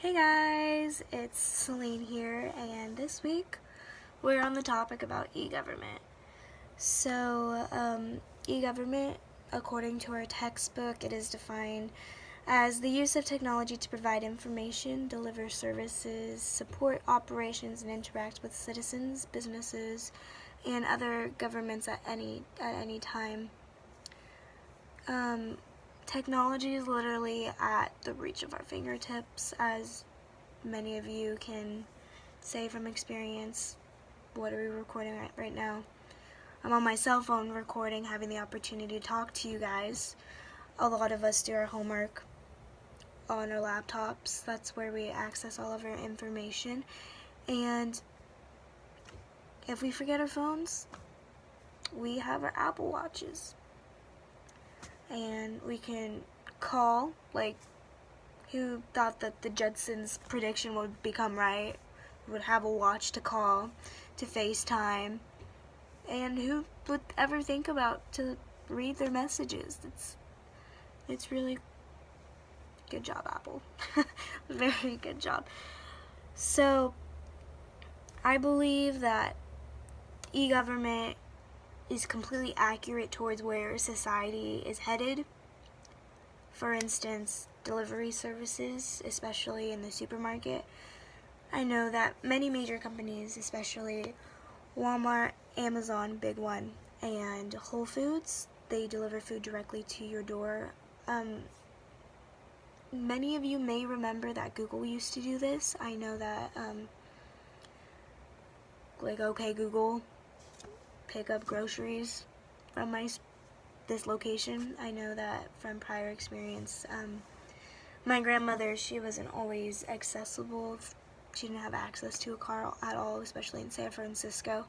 Hey guys, it's Celine here, and this week we're on the topic about e-government. So, e-government, according to our textbook, it is defined as the use of technology to provide information, deliver services, support operations, and interact with citizens, businesses, and other governments at any time. Technology is literally at the reach of our fingertips, as many of you can say from experience. What are we recording right now? I'm on my cell phone recording, having the opportunity to talk to you guys. A lot of us do our homework on our laptops. That's where we access all of our information. And if we forget our phones, we have our Apple Watches. And we can call, like, who thought that the Jetsons' prediction would become right? Would have a watch to call, to FaceTime, and who would ever think about to read their messages? It's really good job, Apple. Very good job. So, I believe that e-government is completely accurate towards where society is headed. For instance, delivery services, especially in the supermarket. I know that many major companies, especially Walmart, Amazon, big one, and Whole Foods, they deliver food directly to your door. Many of you may remember that Google used to do this. I know that, like, okay, Google, pick up groceries from this location. I know that from prior experience. My grandmother, she wasn't always accessible. She didn't have access to a car at all, especially in San Francisco.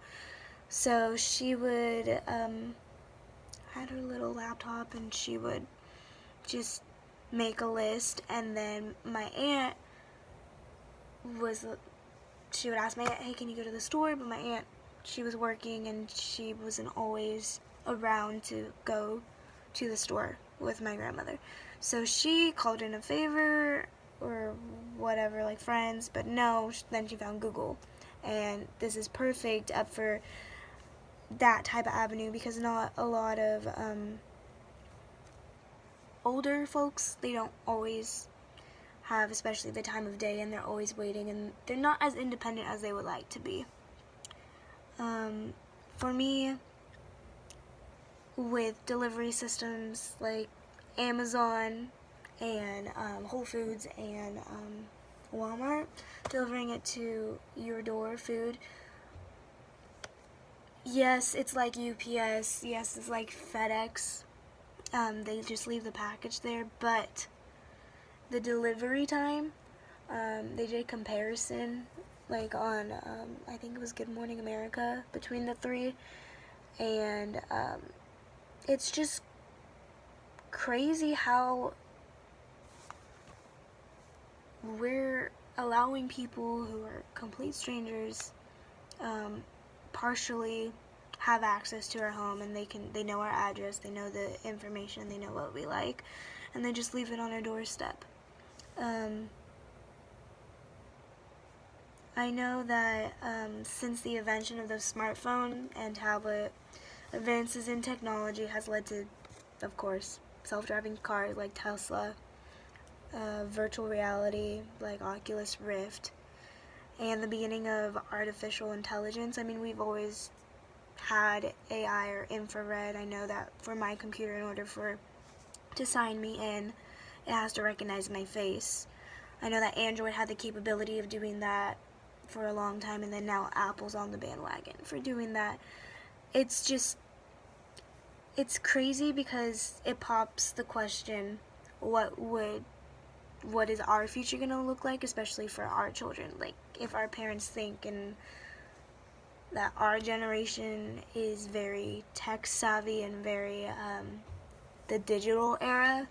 So she would had her little laptop, and she would just make a list. And then my aunt she would ask my aunt, "Hey, can you go to the store?" But my aunt, she was working, and she wasn't always around to go to the store with my grandmother. So she called in a favor or whatever, like friends, but no, then she found Google. And this is perfect up for that type of avenue, because not a lot of older folks, they don't always have, especially the time of day, and they're always waiting, and they're not as independent as they would like to be. For me, with delivery systems like Amazon and Whole Foods and Walmart, delivering it to your door, food, yes, it's like UPS, yes, it's like FedEx. They just leave the package there, but the delivery time, they did a comparison, like on, I think it was Good Morning America, between the three, and it's just crazy how we're allowing people who are complete strangers partially have access to our home, and they know our address, they know the information, they know what we like, and they just leave it on our doorstep. I know that since the invention of the smartphone and tablet, advances in technology has led to, of course, self-driving cars like Tesla, virtual reality like Oculus Rift, and the beginning of artificial intelligence. I mean, we've always had AI or infrared. I know that for my computer, in order to sign me in, it has to recognize my face. I know that Android had the capability of doing that for a long time, and then now Apple's on the bandwagon for doing that. It's crazy, because it pops the question, what is our future going to look like, especially for our children? Like, if our parents think and that our generation is very tech savvy and very the digital era,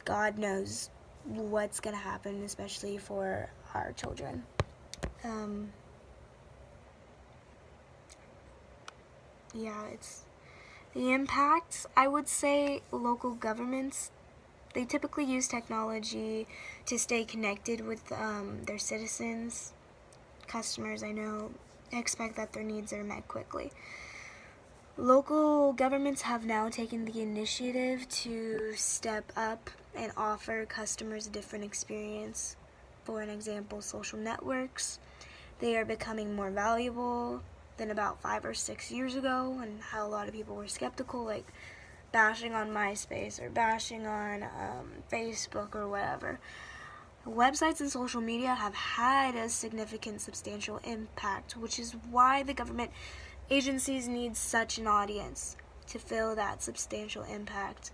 God knows what's going to happen, especially for our children. Yeah, it's the impacts. I would say local governments They typically use technology to stay connected with their citizens. Customers, I know, expect that their needs are met quickly. Local governments have now taken the initiative to step up and offer customers a different experience. For an example, social networks. They are becoming more valuable than about 5 or 6 years ago, and how a lot of people were skeptical, like bashing on MySpace or bashing on Facebook or whatever. Websites and social media have had a significant, substantial impact, which is why the government agencies need such an audience to fill that substantial impact.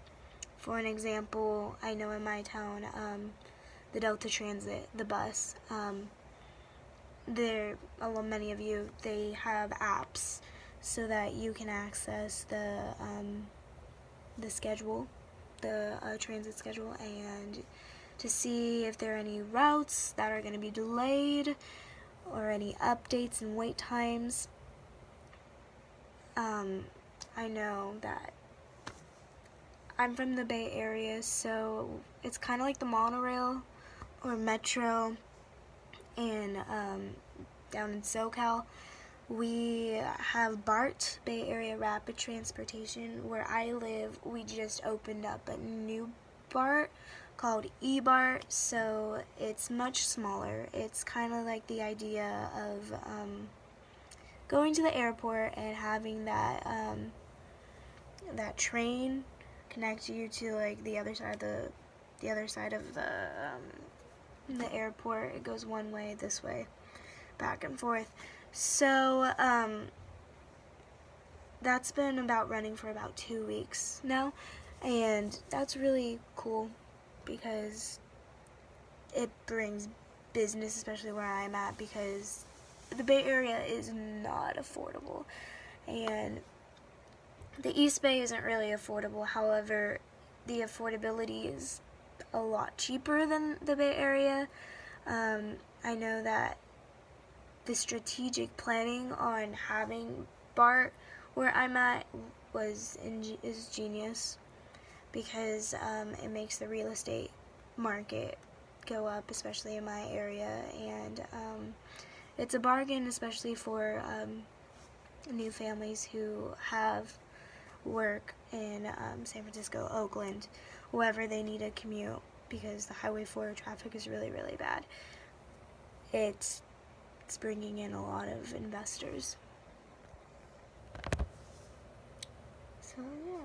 For an example, I know in my town, the Delta Transit, the bus, many of you, they have apps so that you can access the schedule, the transit schedule, and to see if there are any routes that are going to be delayed or any updates and wait times. I know that I'm from the Bay Area, so it's kind of like the monorail or metro, and down in SoCal, we have BART, Bay Area Rapid Transportation. Where I live, we just opened up a new BART called eBART, so it's much smaller. It's kind of like the idea of going to the airport and having that that train connect you to like the other side of the airport. It goes one way, this way, back and forth. So that's been about running for about 2 weeks now, and that's really cool because it brings business, especially where I'm at, because the Bay Area is not affordable, and the East Bay isn't really affordable. However, the affordability is a lot cheaper than the Bay Area. I know that the strategic planning on having BART where I'm at is genius, because it makes the real estate market go up, especially in my area, and it's a bargain, especially for new families who have work in San Francisco, Oakland, wherever they need a commute, because the Highway 4 traffic is really, really bad. It's bringing in a lot of investors. So, yeah.